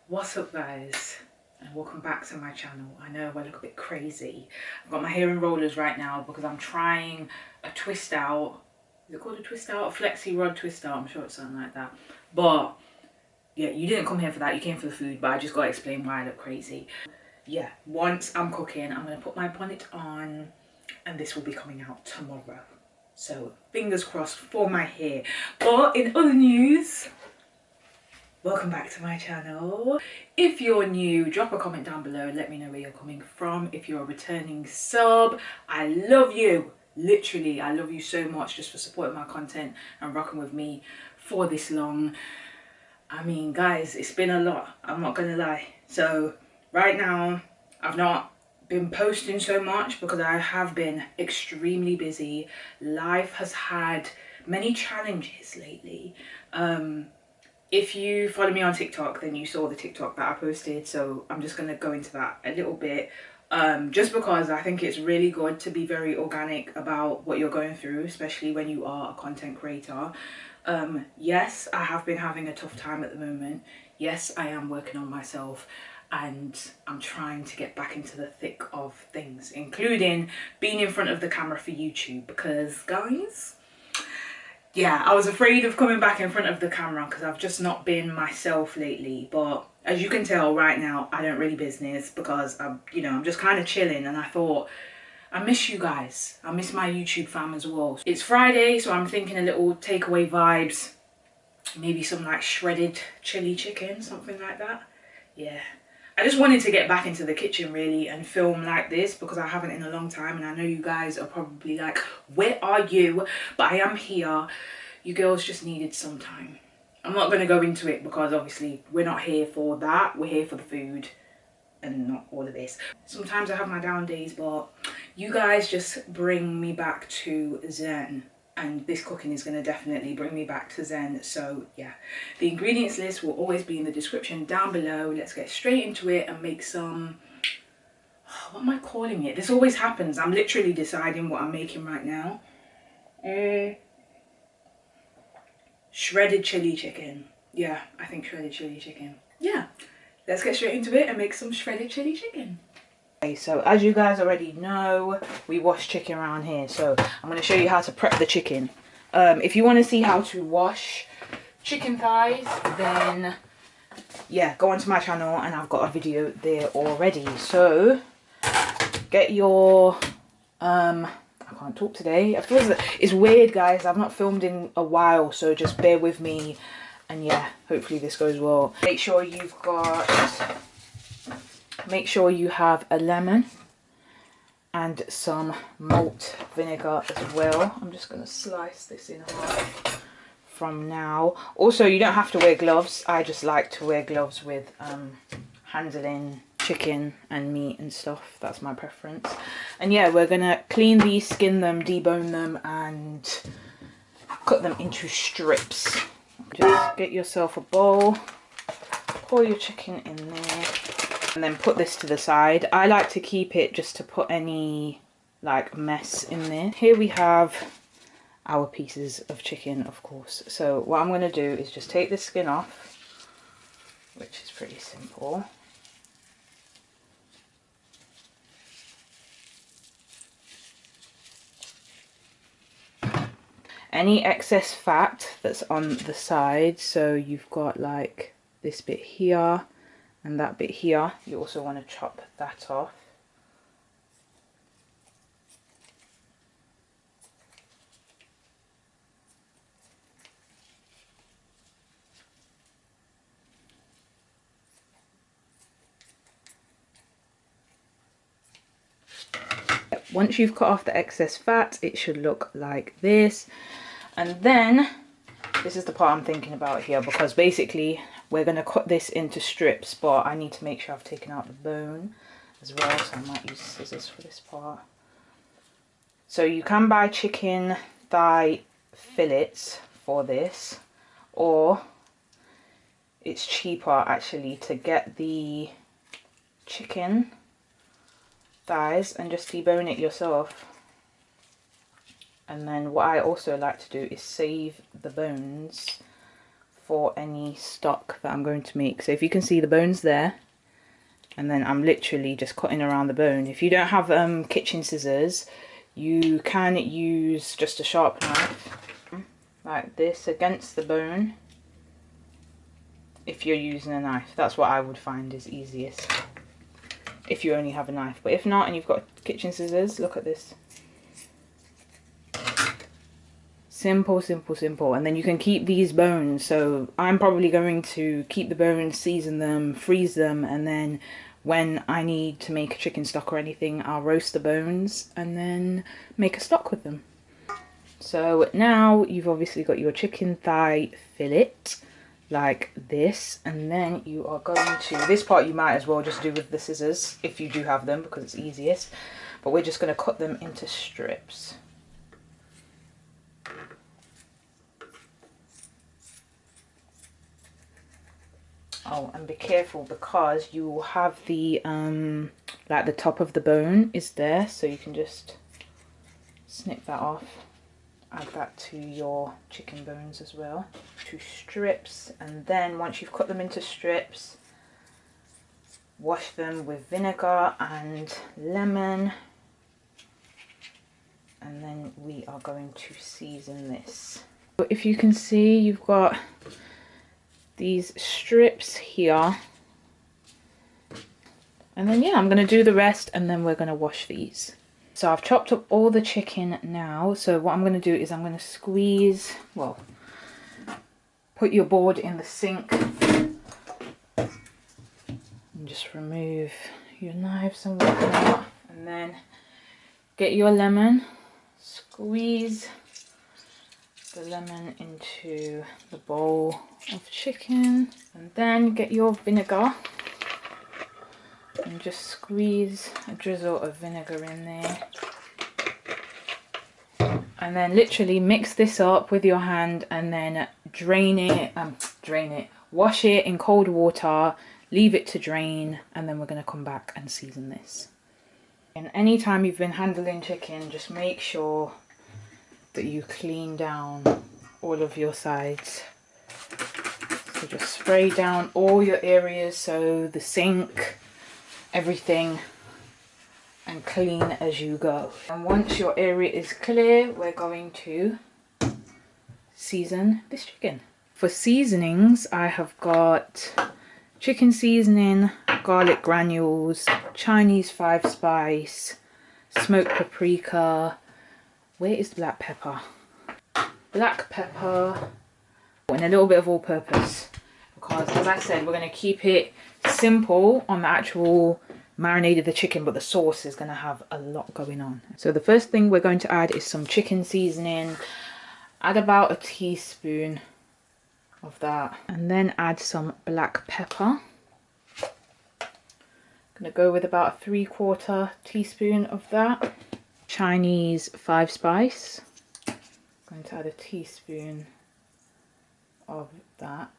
What's up guys, and welcome back to my channel. I know I look a bit crazy. I've got my hair in rollers right now because I'm trying a twist out. Is it called a twist out? A flexi rod twist out, I'm sure it's something like that. But yeah, you didn't come here for that, you came for the food, but I just gotta explain why I look crazy. Yeah, once I'm cooking, I'm gonna put my bonnet on and this will be coming out tomorrow. So fingers crossed for my hair. But in other news, welcome back to my channel. If you're new, drop a comment down below and let me know where you're coming from. If you're a returning sub, I love you. Literally, I love you so much just for supporting my content and rocking with me for this long. I mean, guys, it's been a lot, I'm not gonna lie. So right now, I've not been posting so much because I have been extremely busy. Life has had many challenges lately. If you follow me on TikTok, then you saw the TikTok that I posted, so I'm just going to go into that a little bit, just because I think it's really good to be very organic about what you're going through, especially when you are a content creator. Yes, I have been having a tough time at the moment. Yes, I am working on myself and I'm trying to get back into the thick of things, including being in front of the camera for YouTube, because guys, yeah, I was afraid of coming back in front of the camera because I've just not been myself lately. But as you can tell right now, I don't really business because I'm just kind of chilling, and I thought, I miss you guys. I miss my YouTube fam as well. It's Friday, so I'm thinking a little takeaway vibes. Maybe some like shredded chili chicken, something like that. Yeah. I just wanted to get back into the kitchen really and film like this because I haven't in a long time, and I know you guys are probably like, where are you? But I am here. You girls just needed some time. I'm not going to go into it because obviously we're not here for that. We're here for the food and not all of this. Sometimes I have my down days, but you guys just bring me back to zen. And this cooking is going to definitely bring me back to zen. So yeah, the ingredients list will always be in the description down below. Let's get straight into it and make some, what am I calling it? This always happens. I'm literally deciding what I'm making right now. Shredded chili chicken. Yeah, I think shredded chili chicken. Yeah, let's get straight into it and make some shredded chili chicken. Okay, so as you guys already know, we wash chicken around here, so I'm going to show you how to prep the chicken. If you want to see how to wash chicken thighs, then yeah, go onto my channel and I've got a video there already. So get your I can't talk today. I feel it's weird guys, I've not filmed in a while, so just bear with me, and yeah, hopefully this goes well. Make sure you have a lemon and some malt vinegar as well. I'm just going to slice this in half from now. Also, you don't have to wear gloves. I just like to wear gloves with handling chicken and meat and stuff. That's my preference. And yeah, we're going to clean these, skin them, debone them and cut them into strips. Just get yourself a bowl, pour your chicken in there, and then put this to the side. I like to keep it just to put any like mess in there. Here we have our pieces of chicken, of course. So what I'm going to do is just take the skin off, which is pretty simple. Any excess fat that's on the side, so you've got like this bit here and that bit here, you also want to chop that off. Once you've cut off the excess fat, it should look like this. And then this is the part I'm thinking about here, because basically we're going to cut this into strips, but I need to make sure I've taken out the bone as well, so I might use scissors for this part. So you can buy chicken thigh fillets for this, or it's cheaper actually to get the chicken thighs and just debone it yourself. And then what I also like to do is save the bones for any stock that I'm going to make. So if you can see the bones there, and then I'm literally just cutting around the bone. If you don't have kitchen scissors, you can use just a sharp knife like this against the bone. If you're using a knife, that's what I would find is easiest if you only have a knife. But if not and you've got kitchen scissors, look at this. Simple, simple, simple. And then you can keep these bones. So I'm probably going to keep the bones, season them, freeze them, and then when I need to make a chicken stock or anything, I'll roast the bones and then make a stock with them. So now you've obviously got your chicken thigh fillet like this, and then you are going to, this part you might as well just do with the scissors if you do have them because it's easiest, but we're just going to cut them into strips. Oh, and be careful because you will have the like the top of the bone is there, so you can just snip that off. Add that to your chicken bones as well. 2 strips, and then once you've cut them into strips, wash them with vinegar and lemon, and then we are going to season this. So if you can see, you've got these strips here, and then yeah, I'm going to do the rest and then we're going to wash these. So I've chopped up all the chicken now, so what I'm going to do is I'm going to squeeze, well, put your board in the sink and just remove your knives and whatnot, and then get your lemon, squeeze the lemon into the bowl of chicken, and then get your vinegar and just squeeze a drizzle of vinegar in there, and then literally mix this up with your hand and then wash it in cold water, leave it to drain, and then we're going to come back and season this. And anytime you've been handling chicken, just make sure that you clean down all of your sides. So just spray down all your areas, so the sink, everything, and clean as you go. And once your area is clear, we're going to season this chicken. For seasonings, I have got chicken seasoning, garlic granules, Chinese 5-spice, smoked paprika. Where is black pepper? Black pepper, and a little bit of all-purpose, because as I said, we're going to keep it simple on the actual marinade of the chicken, but the sauce is going to have a lot going on. So the first thing we're going to add is some chicken seasoning. Add about a teaspoon of that, and then add some black pepper. Gonna go with about a 3/4 teaspoon of that. Chinese 5-spice. Going to add a teaspoon of that.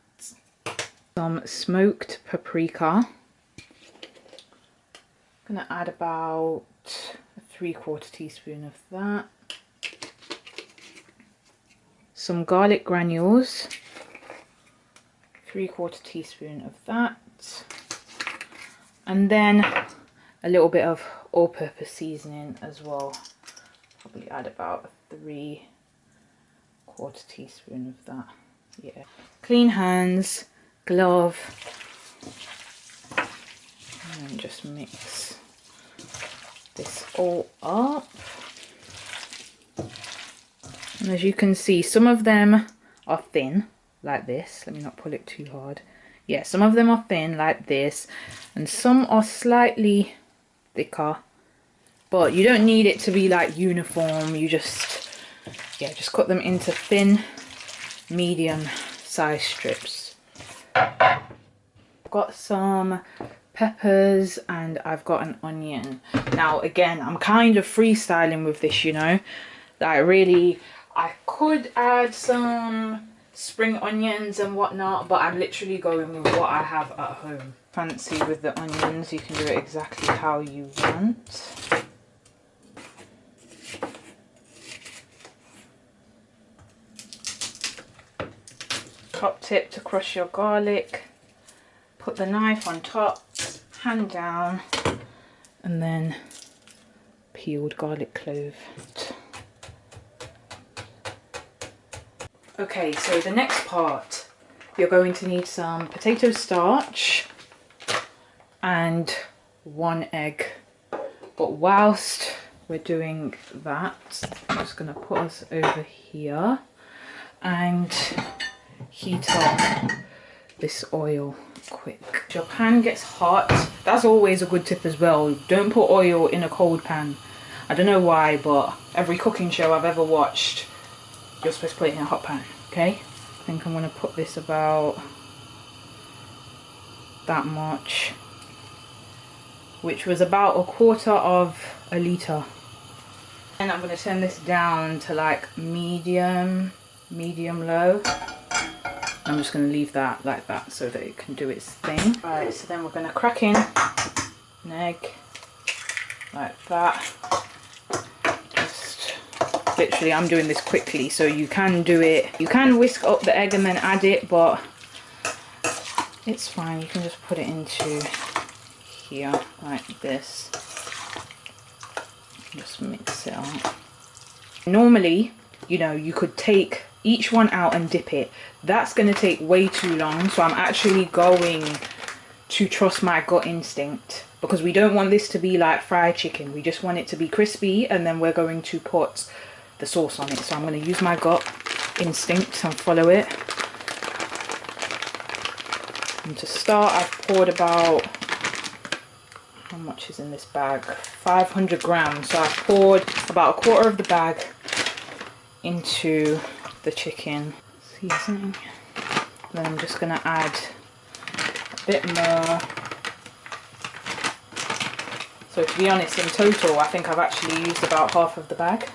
Some smoked paprika. Gonna add about a 3/4 teaspoon of that. Some garlic granules. 3/4 teaspoon of that. And then a little bit of all-purpose seasoning as well. Probably add about a 3/4 teaspoon of that. Yeah. Clean hands, glove, and just mix this all up. And as you can see, some of them are thin like this. Let me not pull it too hard. Yeah, some of them are thin like this, and some are slightly thicker, but you don't need it to be like uniform. You just, yeah, just cut them into thin, medium size strips. I've got some peppers and I've got an onion. Now again, I'm kind of freestyling with this, you know, like really I could add some spring onions and whatnot, but I'm literally going with what I have at home. Fancy with the onions, you can do it exactly how you want. top tip to crush your garlic. Put the knife on top, hand down, and then peeled garlic clove. Okay, so the next part, you're going to need some potato starch and 1 egg. But whilst we're doing that, I'm just going to put us over here and heat up this oil quick. If your pan gets hot, that's always a good tip as well. Don't put oil in a cold pan. I don't know why, but every cooking show I've ever watched, you're supposed to put it in a hot pan, okay? I think I'm going to put this about that much, which was about 1/4 litre. And I'm going to turn this down to like medium low. I'm just going to leave that like that so that it can do its thing. Alright, so then we're going to crack in an egg like that. Just literally, I'm doing this quickly, so you can do it. You can whisk up the egg and then add it, but it's fine. You can just put it into here like this. Just mix it up. Normally, you know, you could take each one out and dip it. That's going to take way too long, so I'm actually going to trust my gut instinct, because we don't want this to be like fried chicken. We just want it to be crispy, and then we're going to put the sauce on it. So I'm going to use my gut instinct and follow it. And to start, I've poured about, how much is in this bag? 500 grams. So I've poured about 1/4 of the bag into the chicken. Seasoning. Then I'm just going to add a bit more. So to be honest, in total I think I've actually used about half of the bag.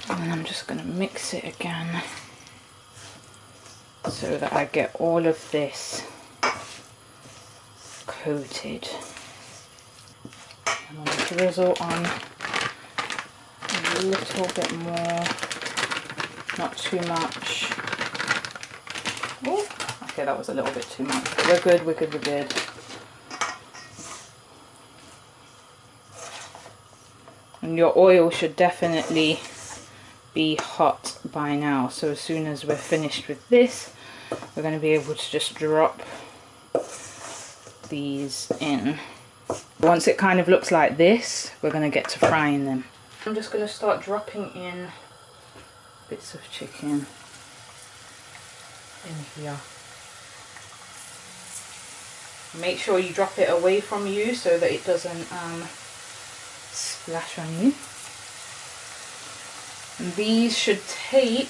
And then I'm just going to mix it again so that I get all of this coated. And I'll drizzle on a little bit more. Not too much. Ooh, okay, that was a little bit too much. We're good, we're good, we're good. And your oil should definitely be hot by now. So as soon as we're finished with this, we're going to be able to just drop these in. Once it kind of looks like this, we're going to get to frying them. I'm just going to start dropping in bits of chicken in here. Make sure you drop it away from you so that it doesn't splash on you. And these should take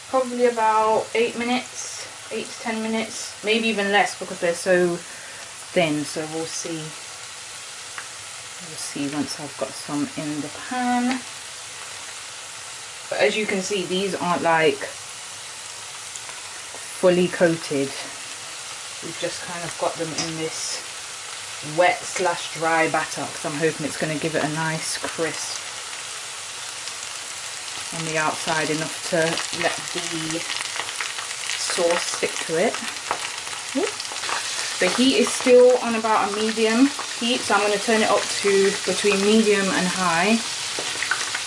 probably about 8 minutes, 8 to 10 minutes, maybe even less, because they're so thin. So we'll see. We'll see once I've got some in the pan. But as you can see, these aren't like fully coated. We've just kind of got them in this wet / dry batter, because I'm hoping it's going to give it a nice crisp on the outside, enough to let the sauce stick to it. The heat is still on about a medium heat, so I'm going to turn it up to between medium and high,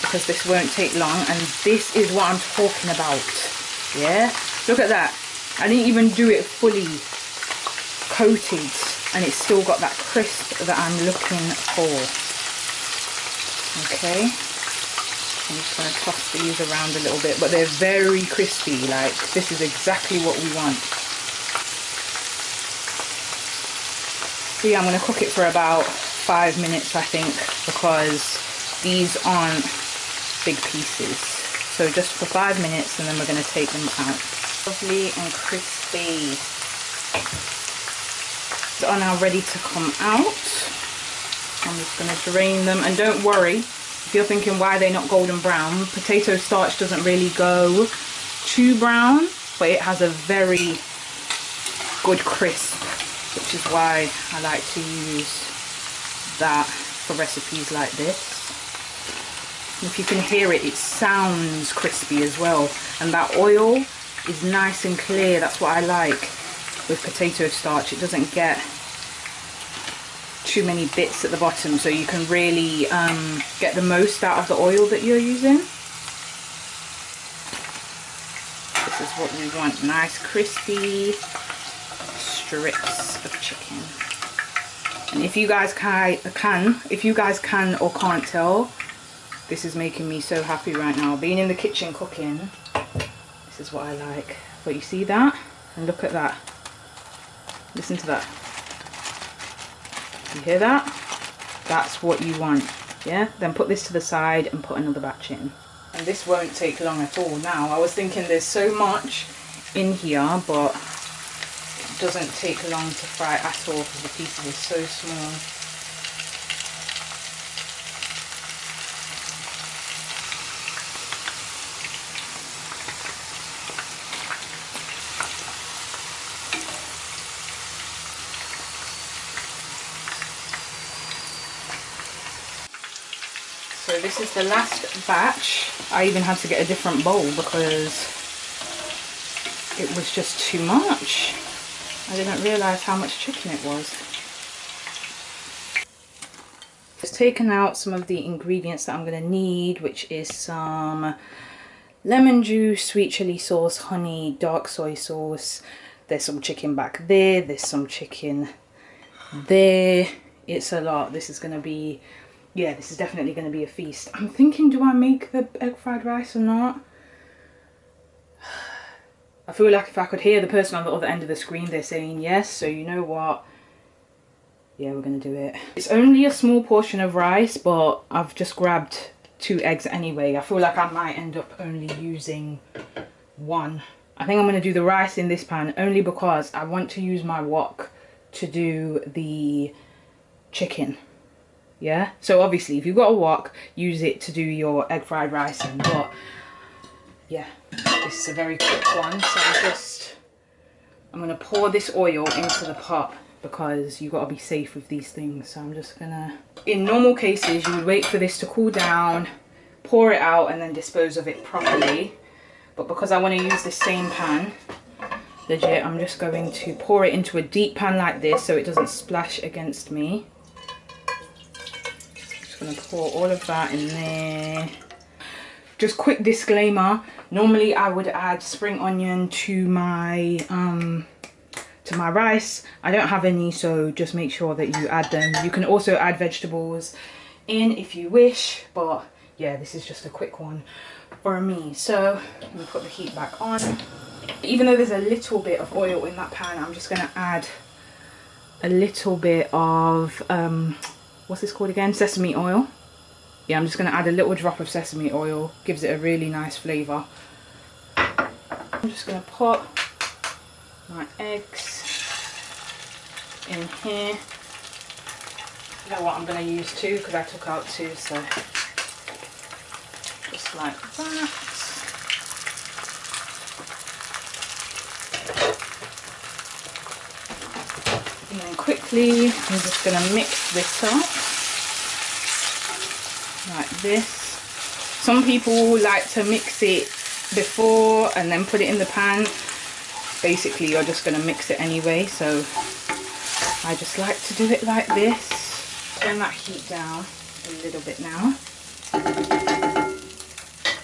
because this won't take long. And this is what I'm talking about. Yeah, look at that. I didn't even do it fully coated, and it's still got that crisp that I'm looking for. Okay, I'm just going to toss these around a little bit, but they're very crispy. Like, this is exactly what we want. So yeah, I'm going to cook it for about 5 minutes, I think, because these aren't big pieces. So just for 5 minutes, and then we're going to take them out. Lovely and crispy. They are now ready to come out. I'm just going to drain them, and don't worry if you're thinking why they're not golden brown. Potato starch doesn't really go too brown, but it has a very good crisp, which is why I like to use that for recipes like this. If you can hear it, it sounds crispy as well. And that oil is nice and clear. That's what I like with potato starch. It doesn't get too many bits at the bottom, so you can really get the most out of the oil that you're using. This is what we want, nice crispy strips of chicken. And if you guys can or can't tell, this is making me so happy right now. Being in the kitchen cooking, this is what I like. But you see that? And look at that. Listen to that. You hear that? That's what you want. Yeah? Then put this to the side and put another batch in. And this won't take long at all now. I was thinking there's so much in here, but it doesn't take long to fry at all because the pieces are so small. So this is the last batch. I even had to get a different bowl because it was just too much. I didn't realise how much chicken it was. Just taken out some of the ingredients that I'm going to need, which is some lemon juice, sweet chili sauce, honey, dark soy sauce. There's some chicken back there. There's some chicken there. It's a lot. This is going to be... yeah, this is definitely going to be a feast. I'm thinking, do I make the egg fried rice or not? I feel like if I could hear the person on the other end of the screen, they're saying yes. So you know what? Yeah, we're going to do it. It's only a small portion of rice, but I've just grabbed 2 eggs anyway. I feel like I might end up only using 1. I think I'm going to do the rice in this pan only because I want to use my wok to do the chicken. Yeah, so obviously if you've got a wok, use it to do your egg fried rice in, but yeah, this is a very quick one. So I'm going to pour this oil into the pot because you've got to be safe with these things. So I'm just going to, in normal cases you would wait for this to cool down, pour it out and then dispose of it properly, but because I want to use the same pan, legit, I'm just going to pour it into a deep pan like this so it doesn't splash against me. Going to pour all of that in there. Just quick disclaimer, normally I would add spring onion to my rice. I don't have any, so just make sure that you add them. You can also add vegetables in if you wish, but yeah, this is just a quick one for me. So let me put the heat back on. Even though there's a little bit of oil in that pan, I'm just going to add a little bit of what's this called again? Sesame oil. Yeah, I'm just going to add a little drop of sesame oil. Gives it a really nice flavour. I'm just going to put my eggs in here. You know what, I'm going to use 2 because I took out 2, so just like that. And then quickly, I'm just going to mix this up like this. Some people like to mix it before and then put it in the pan. Basically, you're just going to mix it anyway, so I just like to do it like this. Turn that heat down a little bit now.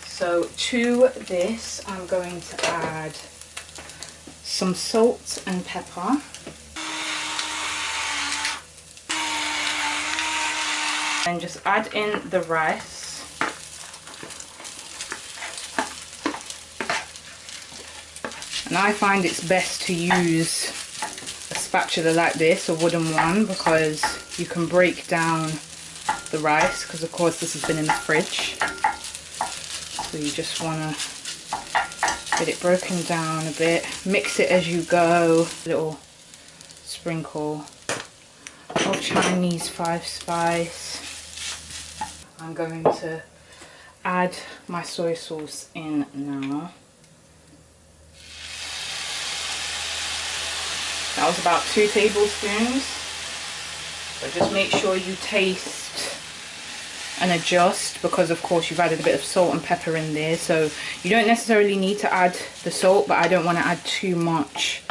So to this, I'm going to add some salt and pepper. And just add in the rice. And I find it's best to use a spatula like this, a wooden one, because you can break down the rice, because of course this has been in the fridge. So you just want to get it broken down a bit. Mix it as you go. A little sprinkle of Chinese 5 spice. I'm going to add my soy sauce in now. That was about 2 tablespoons. But just make sure you taste and adjust, because of course you've added a bit of salt and pepper in there, so you don't necessarily need to add the salt, but I don't want to add too much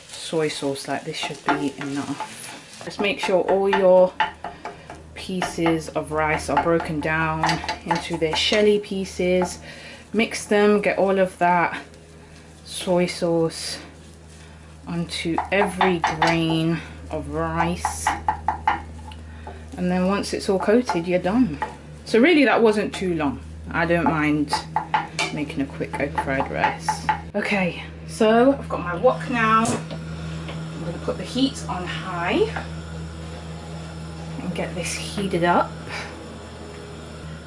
soy sauce. Like, this should be enough. Just make sure all your pieces of rice are broken down into their shelly pieces. Mix them, get all of that soy sauce onto every grain of rice, and then once it's all coated, you're done. So really that wasn't too long. I don't mind making a quick egg fried rice. Okay, so I've got my wok now. I'm going to put the heat on high and get this heated up.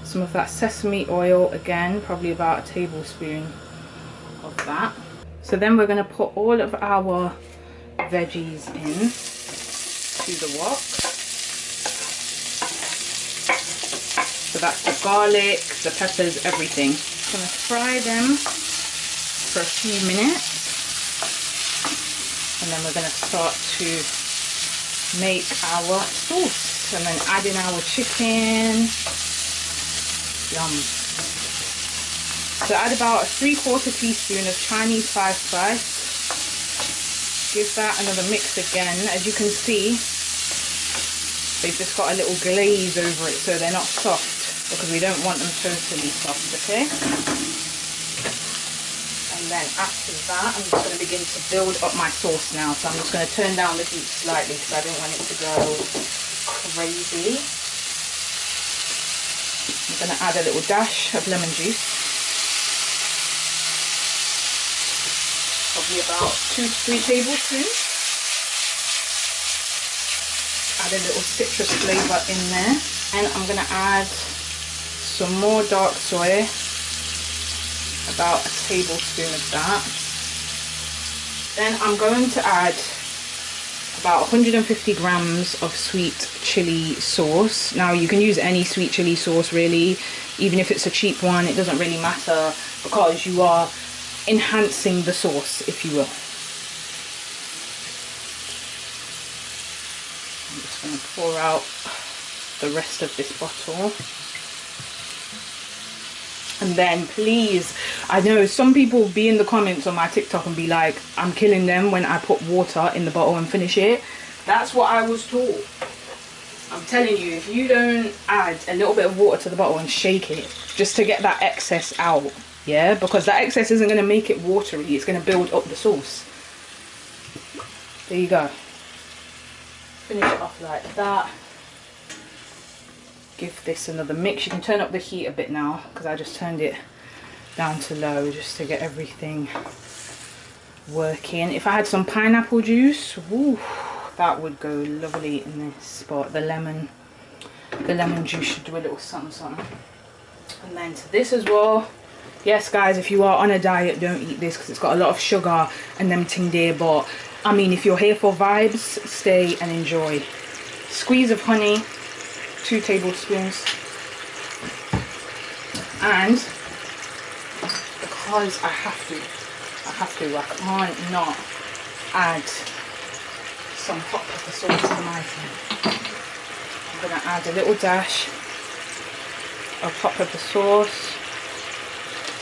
Some of that sesame oil, again, probably about a tablespoon of that. So then we're going to put all of our veggies in to the wok. So that's the garlic, the peppers, everything. I'm going to fry them for a few minutes, and then we're going to start to make our sauce, and then add in our chicken. Yum. So add about a 3/4 teaspoon of Chinese five spice. Give that another mix again. As you can see, they've just got a little glaze over it, so they're not soft, because we don't want them totally soft, okay? And then after that, I'm just going to begin to build up my sauce now. So I'm just going to turn down the heat slightly because I don't want it to go crazy. I'm going to add a little dash of lemon juice. Probably about 2 to 3 tablespoons. Add a little citrus flavour in there. And I'm going to add some more dark soy. About a tablespoon of that. Then I'm going to add about 150 grams of sweet chili sauce. Now you can use any sweet chili sauce really, even if it's a cheap one, it doesn't really matter, because you are enhancing the sauce, if you will. I'm just going to pour out the rest of this bottle. And then please, I know some people be in the comments on my TikTok and be like, I'm killing them when I put water in the bottle and finish it. That's what I was taught. I'm telling you, if you don't add a little bit of water to the bottle and shake it just to get that excess out, yeah, because that excess isn't going to make it watery, it's going to build up the sauce. There you go. Finish it off like that. Give this another mix. You can turn up the heat a bit now, because I just turned it down to low just to get everything working. If I had some pineapple juice, woo, that would go lovely in this, but the lemon juice should do a little something something. And then to this as well. Yes guys, if you are on a diet, don't eat this because it's got a lot of sugar and them ting there, but I mean, if you're here for vibes, stay and enjoy. Squeeze of honey, 2 tablespoons, and because I can't not add some hot pepper sauce to my thing. I'm going to add a little dash of hot pepper sauce.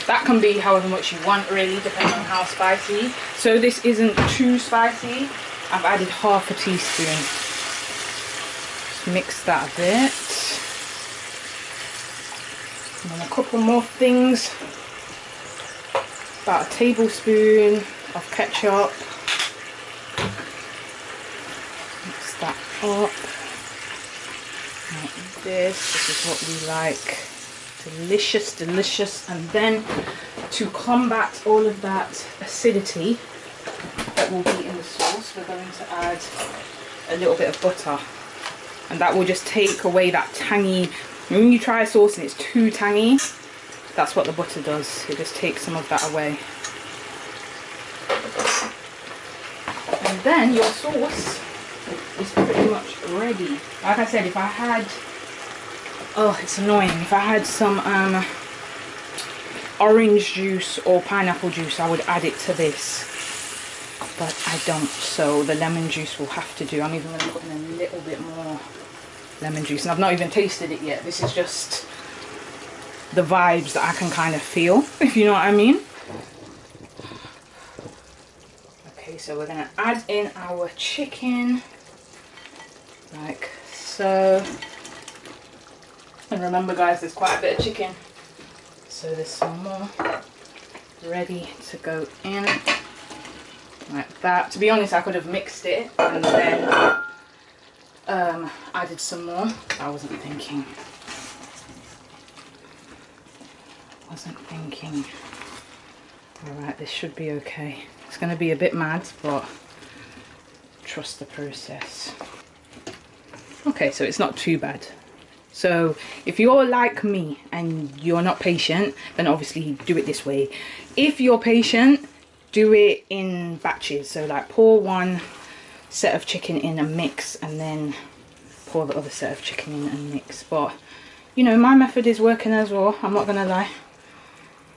That can be however much you want really, depending on how spicy. So this isn't too spicy. I've added half a teaspoon. Mix that a bit, and then a couple more things. About a tablespoon of ketchup. Mix that up like this. This is what we like. Delicious, delicious. And then to combat all of that acidity that will be in the sauce, we're going to add a little bit of butter. And that will just take away that tangy. When you try a sauce and it's too tangy, that's what the butter does. It just takes some of that away. And then your sauce is pretty much ready. Like I said, if I had, oh, it's annoying. If I had some orange juice or pineapple juice, I would add it to this. But I don't, so the lemon juice will have to do. I'm even going to put in a little bit more lemon juice, and I've not even tasted it yet. This is just the vibes that I can kind of feel, if you know what I mean. Okay, so we're gonna add in our chicken like so. And remember guys, there's quite a bit of chicken, so there's some more ready to go in like that. To be honest, I could have mixed it and then added some more. I wasn't thinking. Alright, this should be okay. It's going to be a bit mad, but trust the process. Okay, so it's not too bad. So if you're like me and you're not patient, then obviously do it this way. If you're patient, do it in batches. So like pour one set of chicken in and mix, and then pour the other set of chicken in and mix. But you know, my method is working as well, I'm not gonna lie.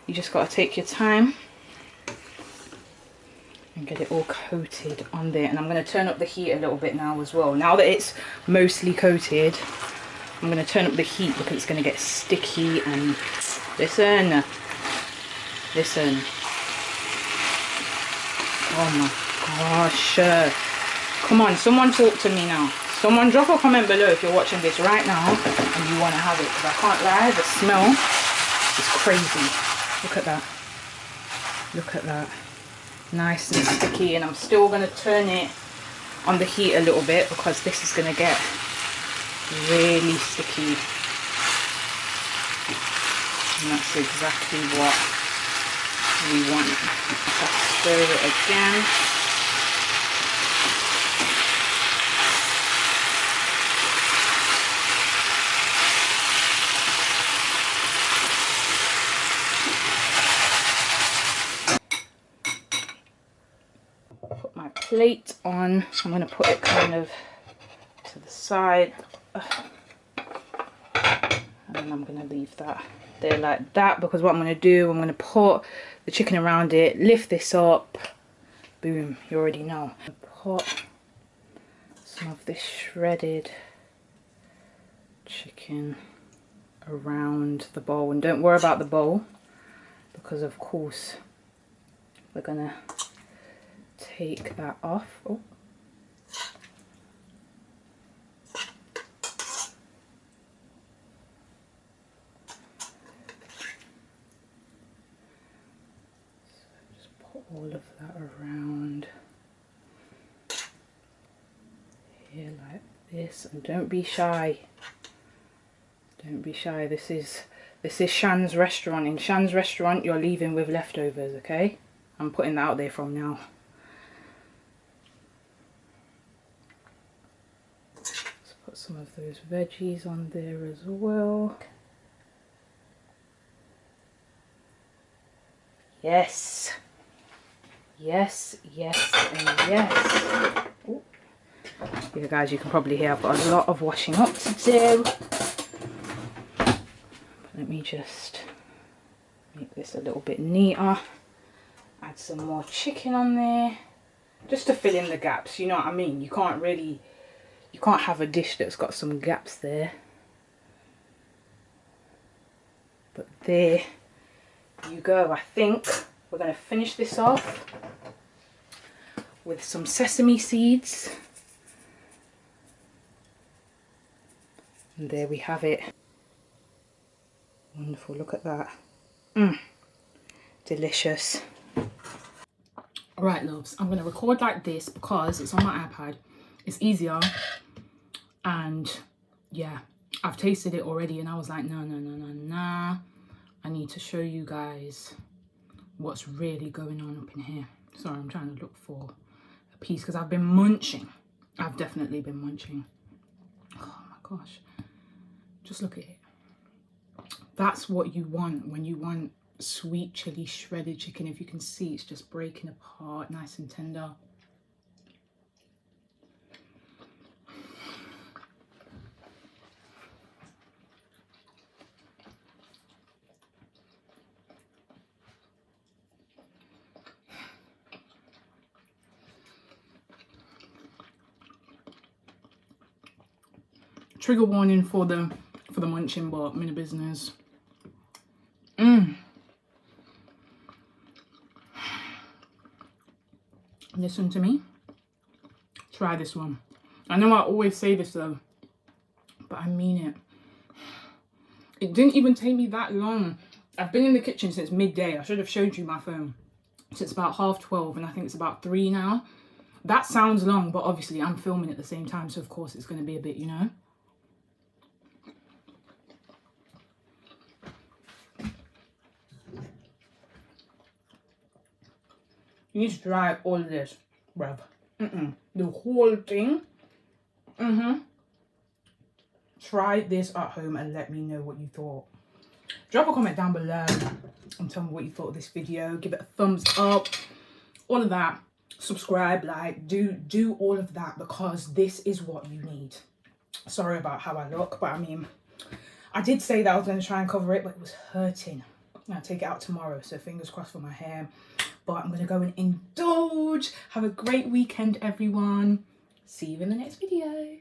You just got to take your time and get it all coated on there. And I'm going to turn up the heat a little bit now as well. Now that it's mostly coated, I'm going to turn up the heat because it's going to get sticky. And listen. Oh my gosh. Come on, someone talk to me now. Someone drop a comment below if you're watching this right now and you want to have it, because I can't lie, the smell is crazy. Look at that. Look at that. Nice and sticky. And I'm still going to turn it on the heat a little bit because this is going to get really sticky. And that's exactly what we want. Just stir it again. Plate on. I'm going to put it kind of to the side, and then I'm going to leave that there like that, because what I'm going to do, I'm going to put the chicken around it, lift this up, boom, you already know. Put some of this shredded chicken around the bowl, and don't worry about the bowl because of course we're going to take that off. Oh. So just put all of that around here like this, and don't be shy. Don't be shy. This is Shan's restaurant. In Shan's restaurant, you're leaving with leftovers, okay? I'm putting that out there from now. Put some of those veggies on there as well. Yes. Yes, yes, and yes. Ooh. Yeah, guys, you can probably hear I've got a lot of washing up to do. But let me just make this a little bit neater. Add some more chicken on there. Just to fill in the gaps, you know what I mean? You can't have a dish that's got some gaps there. But there you go. I think we're going to finish this off with some sesame seeds. And there we have it. Wonderful, look at that. Delicious. Alright loves, I'm going to record like this because it's on my iPad. It's easier. And yeah, I've tasted it already and I was like, nah. I need to show you guys what's really going on up in here. Sorry, I'm trying to look for a piece because I've been munching. I've definitely been munching. Oh my gosh. Just look at it. That's what you want when you want sweet chili shredded chicken. If you can see, it's just breaking apart, nice and tender. Trigger warning for the munching, but I'm in a business. Listen to me. Try this one. I know I always say this though, but I mean it. It didn't even take me that long. I've been in the kitchen since midday. I should have showed you my phone. Since about 12:30, and I think it's about 3 now. That sounds long, but obviously I'm filming at the same time, so of course it's going to be a bit, you know. You need to try all of this, bruv. The whole thing. Try this at home and let me know what you thought. Drop a comment down below and tell me what you thought of this video. Give it a thumbs up, all of that. Subscribe, like, do all of that, because this is what you need. Sorry about how I look, but I mean, I did say that I was going to try and cover it, but it was hurting. I'll take it out tomorrow, so fingers crossed for my hair. But I'm going to go and indulge. Have a great weekend, everyone. See you in the next video.